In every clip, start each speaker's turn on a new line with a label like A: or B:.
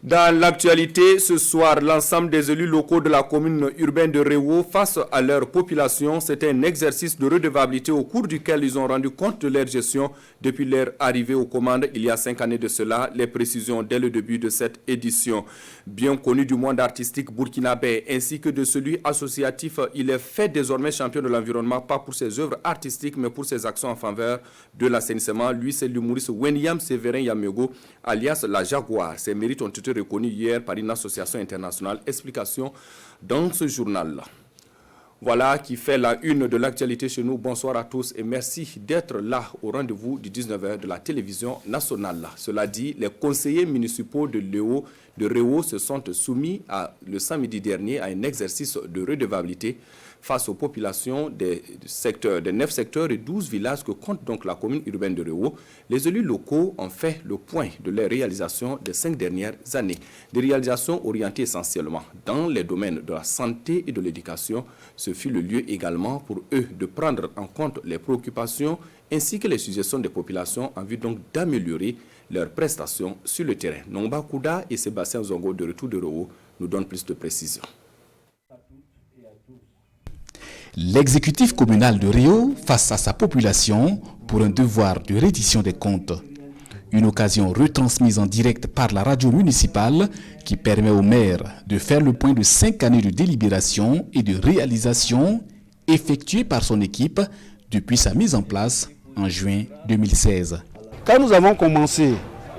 A: Dans l'actualité, ce soir, l'ensemble des élus locaux de la commune urbaine de Réau face à leur population, c'était un exercice de redevabilité au cours duquel ils ont rendu compte de leur gestion depuis leur arrivée aux commandes il y a 5 années de cela. Les précisions dès le début de cette édition. Bien connu du monde artistique burkinabé ainsi que de celui associatif, il est fait désormais champion de l'environnement, pas pour ses œuvres artistiques mais pour ses actions en faveur de l'assainissement. Lui, c'est l'humoriste Wenyam Séverin Yamego, alias la Jaguar. Ses mérites ont été reconnu hier par une association internationale. Explication dans ce journal-là. Voilà qui fait la une de l'actualité chez nous. Bonsoir à tous et merci d'être là au rendez-vous du 19h de la télévision nationale. Cela dit, les conseillers municipaux de Réau se sont soumis le samedi dernier à un exercice de redevabilité face aux populations des 9 secteurs et 12 villages que compte donc la commune urbaine de Réau. Les élus locaux ont fait le point de leurs réalisations des 5 dernières années. Des réalisations orientées essentiellement dans les domaines de la santé et de l'éducation. Ce fut le lieu également pour eux de prendre en compte les préoccupations ainsi que les suggestions des populations en vue donc d'améliorer leurs prestations sur le terrain. Nomba Kouda et Sébastien Zongo de retour de Réau nous donnent plus de précisions.
B: L'exécutif communal de Réau face à sa population pour un devoir de reddition des comptes. Une occasion retransmise en direct par la radio municipale qui permet au maire de faire le point de 5 années de délibération et de réalisation effectuées par son équipe depuis sa mise en place en juin 2016.
C: Quand nous avons commencé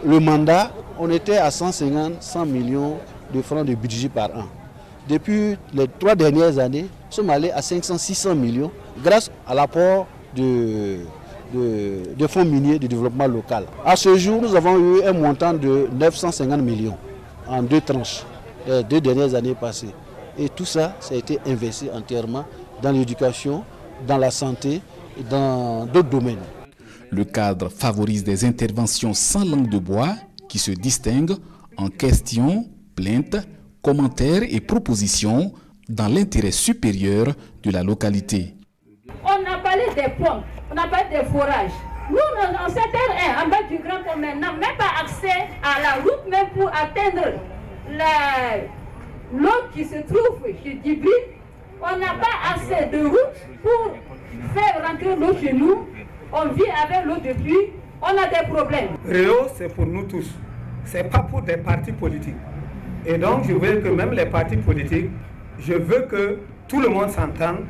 C: le mandat, on était à 100 millions de francs de budget par an. Depuis les 3 dernières années, nous sommes allés à 500-600 millions grâce à l'apport de fonds miniers de développement local. À ce jour, nous avons eu un montant de 950 millions en 2 tranches, les 2 dernières années passées. Et tout ça, ça a été investi entièrement dans l'éducation, dans la santé et dans d'autres domaines.
B: Le cadre favorise des interventions sans langue de bois qui se distinguent en questions, plaintes, commentaires et propositions dans l'intérêt supérieur de la localité.
D: On a parlé des pompes, on a parlé des forages. Nous, dans cette terre, en bas du Grand Pont, n'a même pas accès à la route, même pour atteindre l'eau qui se trouve chez Dibri. On n'a pas assez de route pour faire rentrer l'eau chez nous. On vit avec l'eau depuis, on a des problèmes.
E: Réau, c'est pour nous tous, c'est pas pour des partis politiques. Et donc, je veux que même les partis politiques, je veux que tout le monde s'entende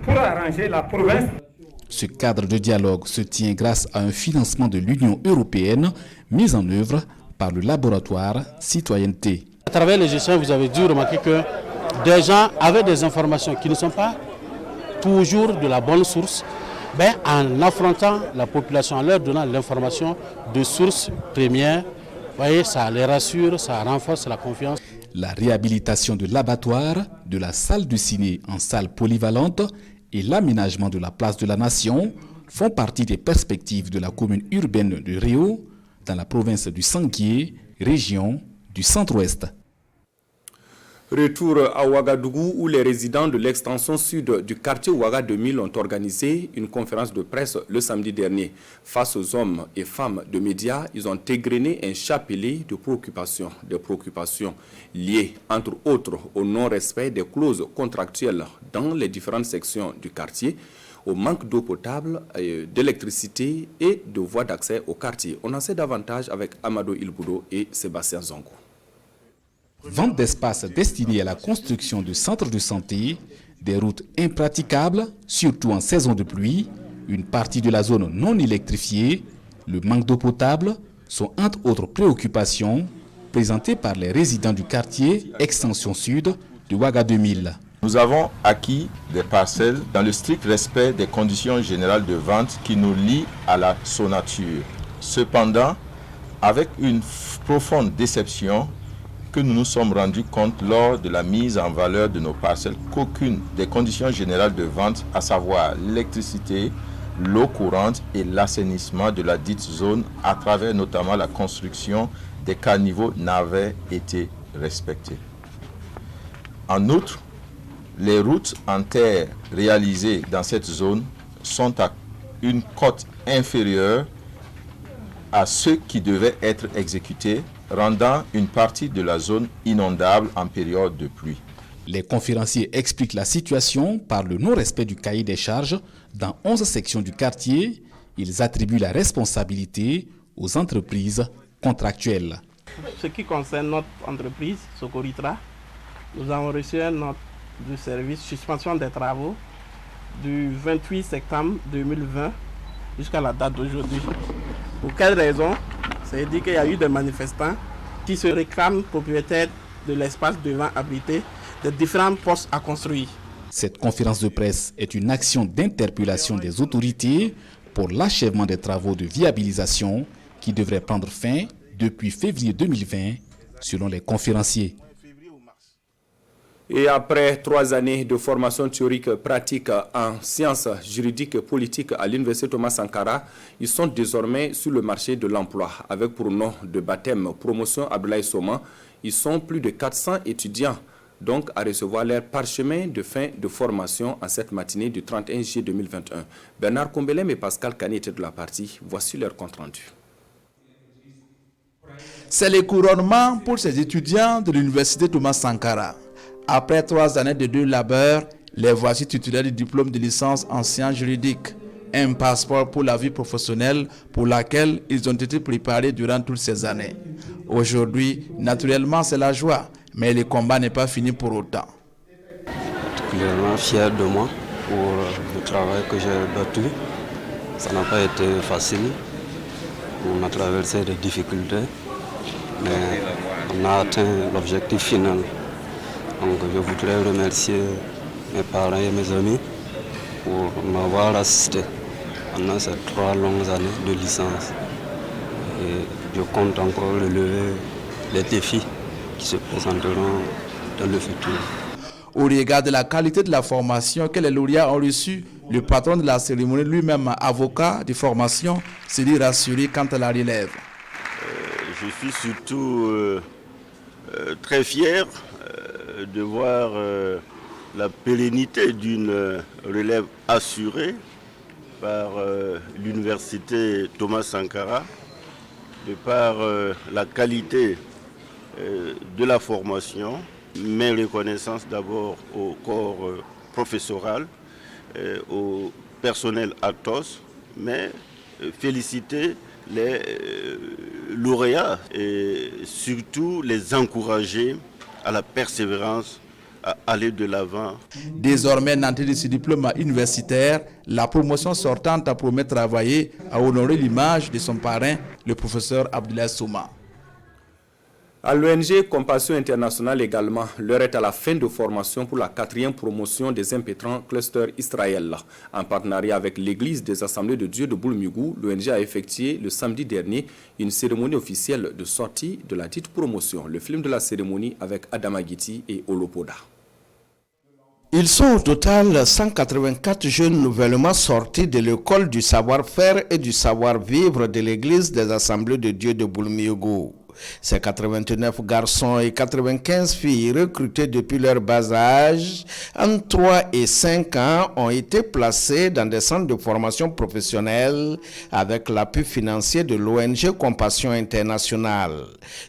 E: pour arranger la province.
B: Ce cadre de dialogue se tient grâce à un financement de l'Union européenne mis en œuvre par le laboratoire Citoyenneté.
C: À travers les gestions, vous avez dû remarquer que des gens avaient des informations qui ne sont pas toujours de la bonne source, mais en affrontant la population, en leur donnant l'information de source première, vous voyez, ça les rassure, ça renforce la confiance.
B: La réhabilitation de l'abattoir, de la salle de ciné en salle polyvalente et l'aménagement de la place de la Nation font partie des perspectives de la commune urbaine de Réau dans la province du Sanguier, région du Centre-Ouest.
A: Retour à Ouagadougou où les résidents de l'extension sud du quartier Ouaga 2000 ont organisé une conférence de presse le samedi dernier. Face aux hommes et femmes de médias, ils ont égrené un chapelet de préoccupations. Des préoccupations liées, entre autres, au non-respect des clauses contractuelles dans les différentes sections du quartier, au manque d'eau potable, d'électricité et de voies d'accès au quartier. On en sait davantage avec Amadou Ilboudo et Sébastien Zongo.
B: Vente d'espaces destinés à la construction de centres de santé, des routes impraticables, surtout en saison de pluie, une partie de la zone non électrifiée, le manque d'eau potable sont entre autres préoccupations présentées par les résidents du quartier Extension Sud de Ouaga 2000.
F: Nous avons acquis des parcelles dans le strict respect des conditions générales de vente qui nous lient à la Sonature. Cependant, avec une profonde déception, que nous nous sommes rendus compte lors de la mise en valeur de nos parcelles qu'aucune des conditions générales de vente, à savoir l'électricité, l'eau courante et l'assainissement de la dite zone, à travers notamment la construction des caniveaux, n'avaient été respectées. En outre, les routes en terre réalisées dans cette zone sont à une cote inférieure à ceux qui devaient être exécutés rendant une partie de la zone inondable en période de pluie.
B: Les conférenciers expliquent la situation par le non-respect du cahier des charges dans 11 sections du quartier. Ils attribuent la responsabilité aux entreprises contractuelles.
G: Ce qui concerne notre entreprise, Socoritra, nous avons reçu une note du service suspension des travaux du 28 septembre 2020 jusqu'à la date d'aujourd'hui. Pour quelle raison? C'est dit qu'il y a eu des manifestants qui se réclament propriétaires de l'espace devant abriter des différents postes à construire.
B: Cette conférence de presse est une action d'interpellation des autorités pour l'achèvement des travaux de viabilisation qui devraient prendre fin depuis février 2020, selon les conférenciers.
A: Et après 3 années de formation théorique pratique en sciences juridiques et politiques à l'Université Thomas Sankara, ils sont désormais sur le marché de l'emploi. Avec pour nom de baptême Promotion Abdoulaye Soma, ils sont plus de 400 étudiants donc à recevoir leur parchemin de fin de formation en cette matinée du 31 juillet 2021. Bernard Kombelem et Pascal Kani étaient de la partie. Voici leur compte rendu.
H: C'est le couronnement pour ces étudiants de l'Université Thomas Sankara. Après 3 années de dur labeur, les voici titulaires du diplôme de licence en sciences juridiques, un passeport pour la vie professionnelle pour laquelle ils ont été préparés durant toutes ces années. Aujourd'hui, naturellement, c'est la joie, mais le combat n'est pas fini pour autant.
I: Particulièrement fier de moi pour le travail que j'ai battu. Ça n'a pas été facile. On a traversé des difficultés, mais on a atteint l'objectif final. Donc je voudrais remercier mes parents et mes amis pour m'avoir assisté pendant ces 3 longues années de licence. Et je compte encore relever les défis qui se présenteront dans le futur.
H: Au regard de la qualité de la formation que les lauréats ont reçue, le patron de la cérémonie, lui-même avocat de formation, s'est dit rassuré quant à la relève.
J: Je suis surtout très fier de voir la pérennité d'une relève assurée par l'université Thomas Sankara, de par la qualité de la formation, mais reconnaissance d'abord au corps professoral, au personnel ATOS, mais féliciter les lauréats et surtout les encourager à la persévérance, à aller de l'avant.
H: Désormais nanti de ce diplôme universitaire, la promotion sortante promet travailler à honorer l'image de son parrain, le professeur Abdoulaye Soma.
A: À l'ONG Compassion Internationale également, l'heure est à la fin de formation pour la 4e promotion des impétrants Cluster Israël. En partenariat avec l'Église des Assemblées de Dieu de Boulmugou, l'ONG a effectué le samedi dernier une cérémonie officielle de sortie de la dite promotion. Le film de la cérémonie avec Adama Giti et Olopoda.
C: Ils sont au total 184 jeunes nouvellement sortis de l'école du savoir-faire et du savoir-vivre de l'Église des Assemblées de Dieu de Boulmugou. Ces 89 garçons et 95 filles recrutés depuis leur bas âge, entre 3 et 5 ans, ont été placés dans des centres de formation professionnelle avec l'appui financier de l'ONG Compassion Internationale.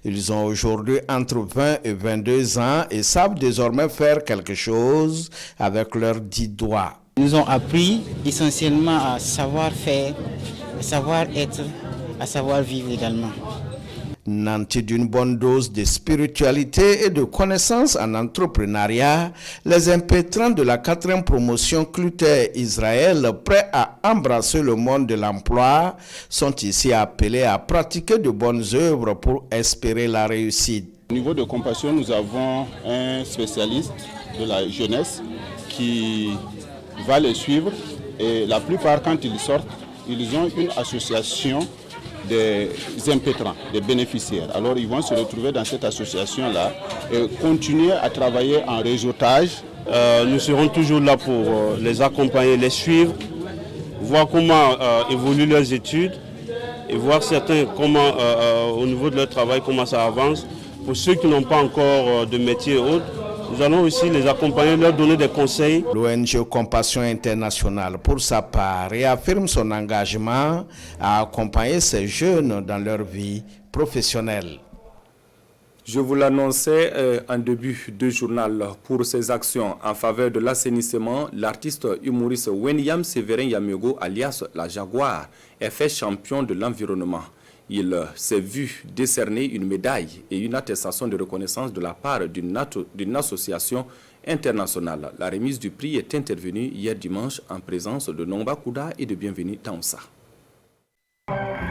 C: Ils ont aujourd'hui entre 20 et 22 ans et savent désormais faire quelque chose avec leurs 10 doigts.
K: Ils ont appris essentiellement à savoir faire, à savoir être, à savoir vivre également.
C: Nantis d'une bonne dose de spiritualité et de connaissances en entrepreneuriat, les impétrants de la 4e promotion Cluster Israël, prêts à embrasser le monde de l'emploi, sont ici appelés à pratiquer de bonnes œuvres pour espérer la réussite.
L: Au niveau de Compassion, nous avons un spécialiste de la jeunesse qui va les suivre et la plupart, quand ils sortent, ils ont une association des impétrants, des bénéficiaires. Alors ils vont se retrouver dans cette association-là et continuer à travailler en réseautage.
M: Nous serons toujours là pour les accompagner, les suivre, voir comment évoluent leurs études et voir certains comment, au niveau de leur travail, comment ça avance. Pour ceux qui n'ont pas encore de métier et autres, nous allons aussi les accompagner, leur donner des conseils.
C: L'ONG Compassion Internationale, pour sa part, réaffirme son engagement à accompagner ces jeunes dans leur vie professionnelle.
A: Je vous l'annonçais en début de journal. Pour ses actions en faveur de l'assainissement, l'artiste humoriste Wenyam Sévérin Yamiogo, alias la Jaguar, est fait champion de l'environnement. Il s'est vu décerner une médaille et une attestation de reconnaissance de la part d'une association internationale. La remise du prix est intervenue hier dimanche en présence de Nomba Kouda et de Bienvenue Taoussa.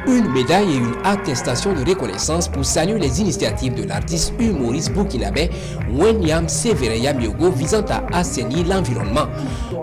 N: Une médaille et une attestation de reconnaissance pour saluer les initiatives de l'artiste humoriste burkinabé Wenyam Sévérin Yamiogo visant à assainir l'environnement.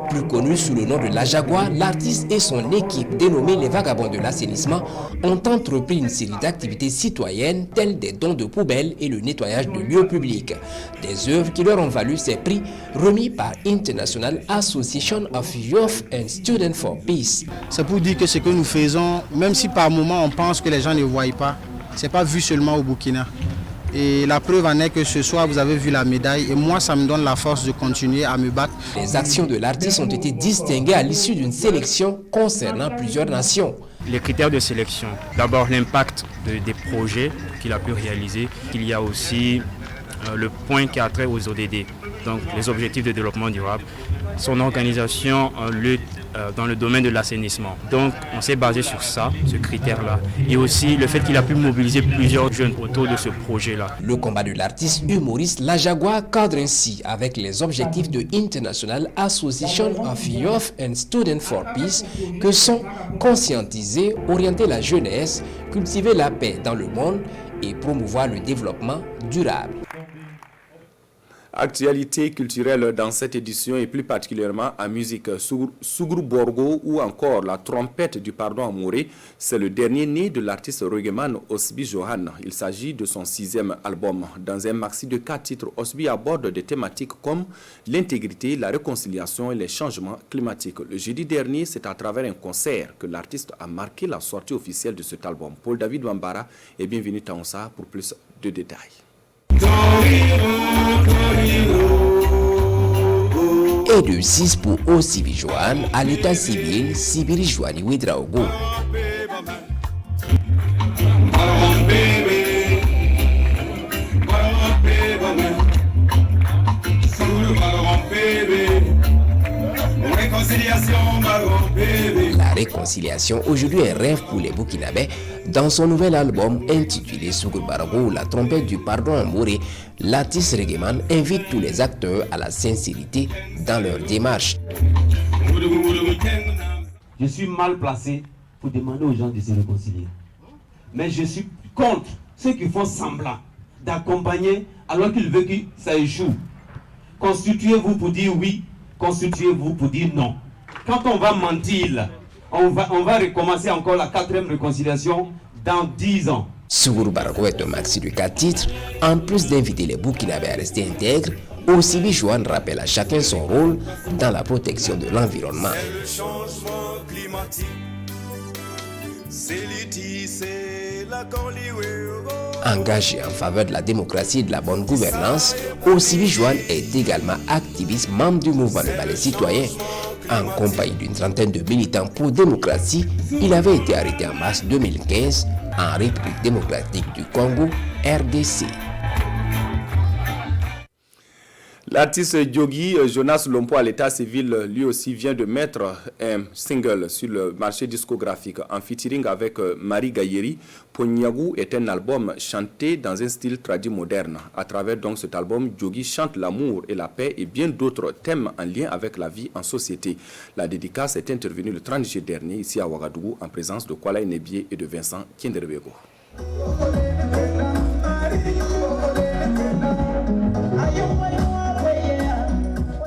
N: Plus connu sous le nom de la Jaguar, l'artiste et son équipe dénommée les Vagabonds de l'assainissement ont entrepris une série d'activités citoyennes telles des dons de poubelles et le nettoyage de lieux publics. Des œuvres qui leur ont valu ces prix remis par International Association of Youth and Students for Peace.
O: C'est pour dire que ce que nous faisons, même si par moment on pense que les gens ne voient pas, ce n'est pas vu seulement au Burkina. Et la preuve en est que ce soir, vous avez vu la médaille et moi, ça me donne la force de continuer à me battre.
N: Les actions de l'artiste ont été distinguées à l'issue d'une sélection concernant plusieurs nations.
P: Les critères de sélection, d'abord l'impact des projets qu'il a pu réaliser. Il y a aussi le point qui a trait aux ODD, donc les objectifs de développement durable. Son organisation en lutte dans le domaine de l'assainissement. Donc on s'est basé sur ça, ce critère-là. Et aussi le fait qu'il a pu mobiliser plusieurs jeunes autour de ce projet-là.
N: Le combat de l'artiste humoriste La Jaguar cadre ainsi avec les objectifs de International Association of Youth and Students for Peace que sont conscientiser, orienter la jeunesse, cultiver la paix dans le monde et promouvoir le développement durable.
A: Actualité culturelle dans cette édition et plus particulièrement en musique. Sougou Borgo ou encore la trompette du pardon amoureux, c'est le dernier né de l'artiste reggaeman Osby Johan. Il s'agit de son 6e album. Dans un maxi de 4 titres, Osby aborde des thématiques comme l'intégrité, la réconciliation et les changements climatiques. Le jeudi dernier, c'est à travers un concert que l'artiste a marqué la sortie officielle de cet album. Paul David Wambara et Bienvenue Taoussa pour plus de détails.
N: Et de 6 pour Osby Johan à l'état civil, Sibiri Joani Ouedraogo. La réconciliation aujourd'hui est un rêve pour les Burkinabés. Dans son nouvel album intitulé Sougou Borgo, la trompette du pardon amoureux, l'artiste reggaeman invite tous les acteurs à la sincérité dans leur démarche.
Q: Je suis mal placé pour demander aux gens de se réconcilier. Mais je suis contre ceux qui font semblant d'accompagner alors qu'ils veulent que ça échoue. Constituez-vous pour dire oui, constituez-vous pour dire non. Quand on va mentir, on va recommencer encore la 4e réconciliation dans 10 ans.
N: Sougou Borgo est un maxi de 4 titres. En plus d'inviter les Burkinabés à rester intègres, Osby Johan rappelle à chacun son rôle dans la protection de l'environnement.
R: Le changement climatique, c'est la
N: Engagé en faveur de la démocratie et de la bonne gouvernance, Osby Johan est également activiste, membre du mouvement de balai citoyen. En compagnie d'une trentaine de militants pour démocratie, il avait été arrêté en mars 2015 en République démocratique du Congo, RDC.
A: L'artiste Diogi Jonas Lompo à l'état civil, lui aussi, vient de mettre un single sur le marché discographique en featuring avec Marie Gayeri. Ponyagou est un album chanté dans un style tradit moderne. À travers donc cet album, Diogi chante l'amour et la paix et bien d'autres thèmes en lien avec la vie en société. La dédicace est intervenue le 30 juillet dernier ici à Ouagadougou en présence de Kwala Nebié et de Vincent Kienderbego.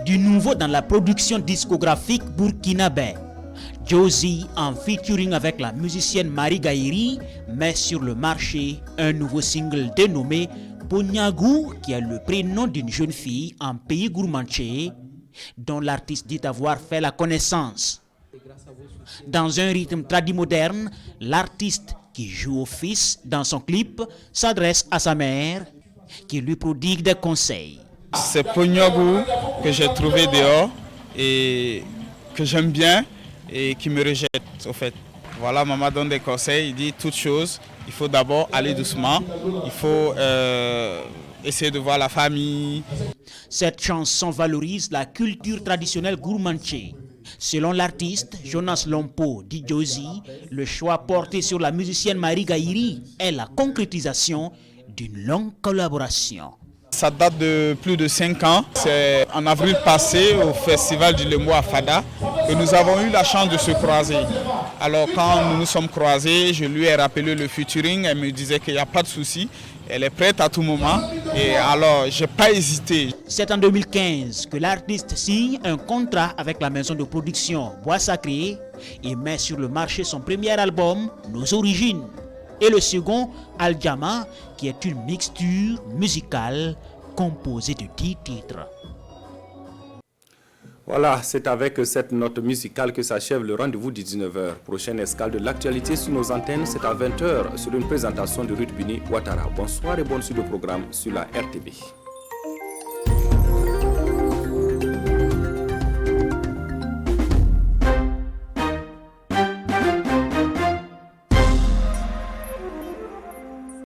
S: Du nouveau dans la production discographique burkinabé. Josie, en featuring avec la musicienne Marie Gayeri, met sur le marché un nouveau single dénommé Ponyagou, qui est le prénom d'une jeune fille en pays gourmanché, dont l'artiste dit avoir fait la connaissance. Dans un rythme tradit moderne, l'artiste qui joue au fils dans son clip s'adresse à sa mère, qui lui prodigue des conseils.
T: C'est Ponyagou que j'ai trouvé dehors et que j'aime bien et qui me rejette au fait. Voilà, maman donne des conseils, il dit toute chose, il faut d'abord aller doucement, il faut essayer de voir la famille.
S: Cette chanson valorise la culture traditionnelle gourmanche. Selon l'artiste Jonas Lompo dit Josie, le choix porté sur la musicienne Marie Gaïri est la concrétisation d'une longue collaboration.
T: Ça date de plus de 5 ans. C'est en avril passé au festival du Lembo à Fada que nous avons eu la chance de se croiser. Alors quand nous nous sommes croisés, je lui ai rappelé le featuring, elle me disait qu'il n'y a pas de souci, elle est prête à tout moment et alors je n'ai pas hésité.
S: C'est en 2015 que l'artiste signe un contrat avec la maison de production Bois Sacré et met sur le marché son premier album, Nos Origines, et le second, Al-Jama, qui est une mixture musicale composée de 10 titres.
A: Voilà, c'est avec cette note musicale que s'achève le rendez-vous de 19h. Prochaine escale de l'actualité sur nos antennes, c'est à 20h sur une présentation de Ruth Bini Ouattara. Bonsoir et bonne suite de programme sur la RTB.